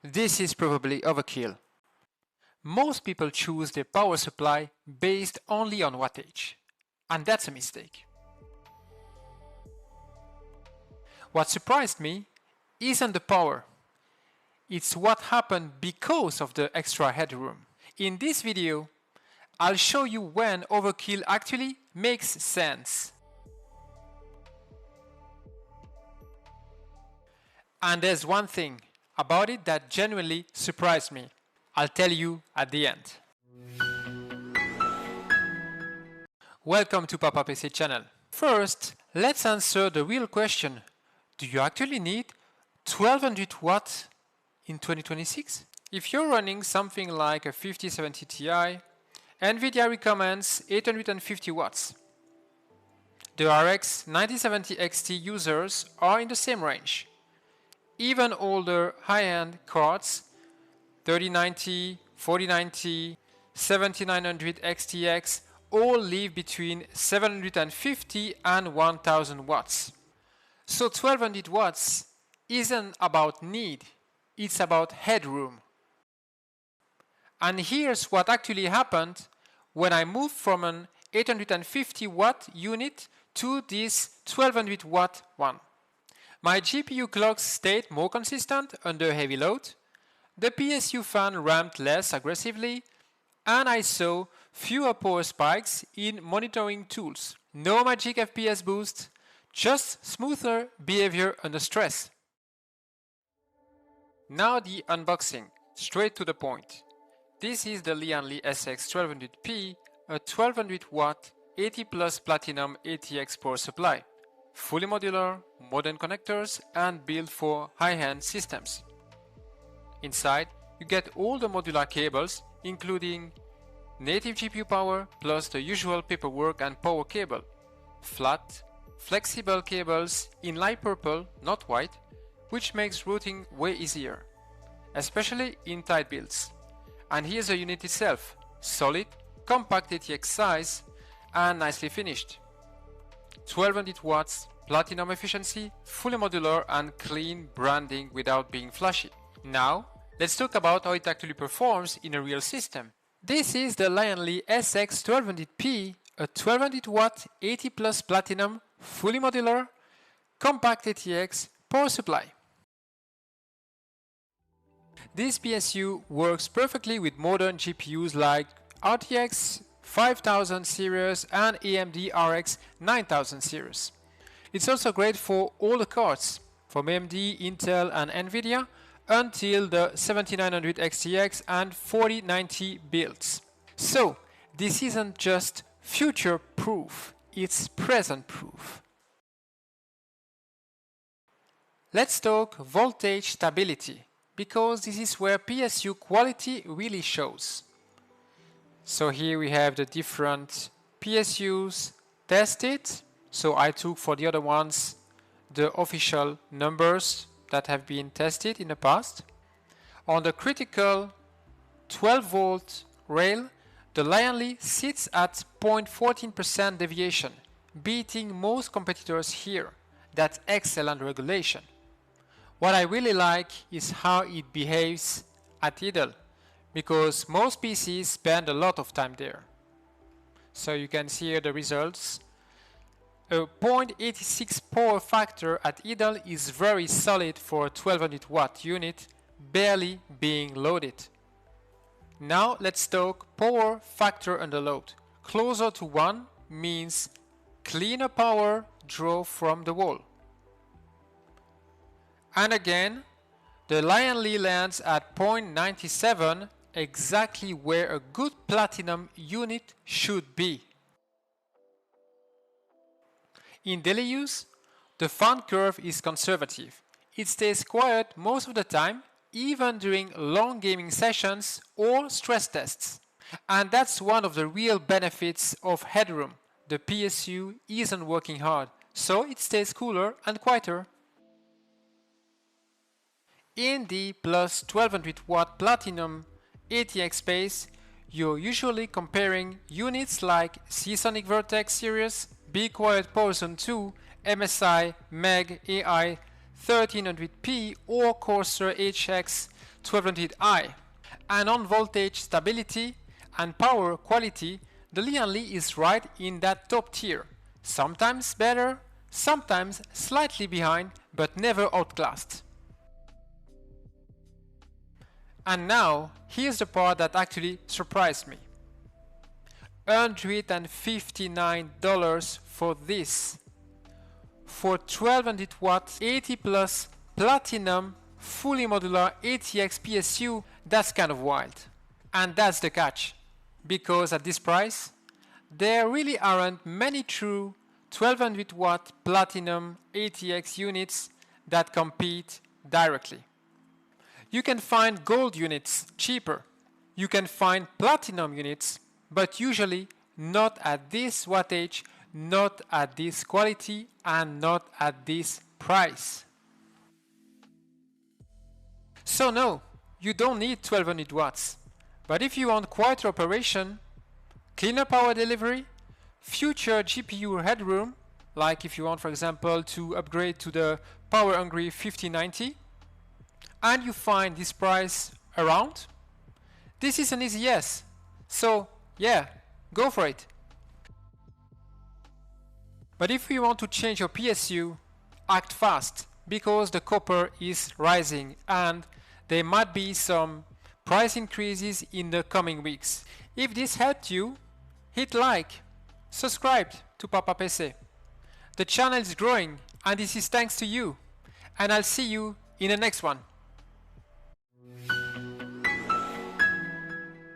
This is probably overkill. Most people choose their power supply based only on wattage, and that's a mistake. What surprised me isn't the power, it's what happened because of the extra headroom. In this video, I'll show you when overkill actually makes sense. And there's one thing about it that genuinely surprised me. I'll tell you at the end. Welcome to Papa PC channel. First, let's answer the real question. Do you actually need 1200 watts in 2026? If you're running something like a 5070 Ti, NVIDIA recommends 850 watts. The RX 9070 XT users are in the same range. Even older high-end cards, 3090, 4090, 7900 XTX, all live between 750 and 1000 watts. So 1200 watts isn't about need, it's about headroom. And here's what actually happened when I moved from an 850 watt unit to this 1200 watt one. My GPU clocks stayed more consistent under heavy load, the PSU fan ramped less aggressively, and I saw fewer power spikes in monitoring tools. No magic FPS boost, just smoother behavior under stress. Now the unboxing, straight to the point. This is the Lian Li SX1200P, a 1200 watt 80 plus platinum ATX power supply. Fully modular, modern connectors, and built for high-end systems. Inside, you get all the modular cables, including native GPU power plus the usual paperwork and power cable. Flat, flexible cables in light purple, not white, which makes routing way easier, especially in tight builds. And here's the unit itself, solid, compact ATX size, and nicely finished. 1200 watts, platinum efficiency, fully modular and clean branding without being flashy. Now, let's talk about how it actually performs in a real system. This is the Lian Li SX1200P, a 1200 watt 80 plus platinum, fully modular, compact ATX power supply. This PSU works perfectly with modern GPUs like RTX 5000 series and AMD RX 9000 series. It's also great for all the cards, from AMD, Intel and NVIDIA until the 7900 XTX and 4090 builds. So, this isn't just future proof, it's present proof. Let's talk voltage stability, because this is where PSU quality really shows. So here we have the different PSUs tested. So I took for the other ones the official numbers that have been tested in the past. On the critical 12 volt rail, the Lian Li sits at 0.14% deviation, beating most competitors here. That's excellent regulation. What I really like is how it behaves at idle, because most PCs spend a lot of time there. So you can see here the results. A 0.86 power factor at idle is very solid for a 1200 watt unit, barely being loaded. Now let's talk power factor under load. Closer to 1 means cleaner power draw from the wall. And again, the Lian Li lands at 0.97, exactly where a good platinum unit should be. In daily use, the fan curve is conservative. It stays quiet most of the time, even during long gaming sessions or stress tests. And that's one of the real benefits of headroom. The PSU isn't working hard, so it stays cooler and quieter. In the plus 1200 watt platinum ATX space, you're usually comparing units like Seasonic Vertex series, Be Quiet Poison 2, MSI Meg AI 1300P or Corsair HX 1200i. And on voltage stability and power quality, the Lian Li is right in that top tier. Sometimes better, sometimes slightly behind, but never outclassed. And now, here's the part that actually surprised me. $159 for this. For 1200 watts, 80 plus platinum, fully modular ATX PSU, that's kind of wild. And that's the catch, because at this price, there really aren't many true 1200 watt platinum ATX units that compete directly. You can find gold units cheaper. You can find platinum units, but usually not at this wattage, not at this quality, and not at this price. So no, you don't need 1200 watts. But if you want quieter operation, cleaner power delivery, future GPU headroom, like if you want, for example, to upgrade to the power-hungry 5090, and you find this price around, this is an easy yes. So yeah, go for it. But if you want to change your PSU, act fast, because the copper is rising and there might be some price increases in the coming weeks. If this helped you, hit like, subscribe to Papa PC. The channel is growing and this is thanks to you. And I'll see you in the next one.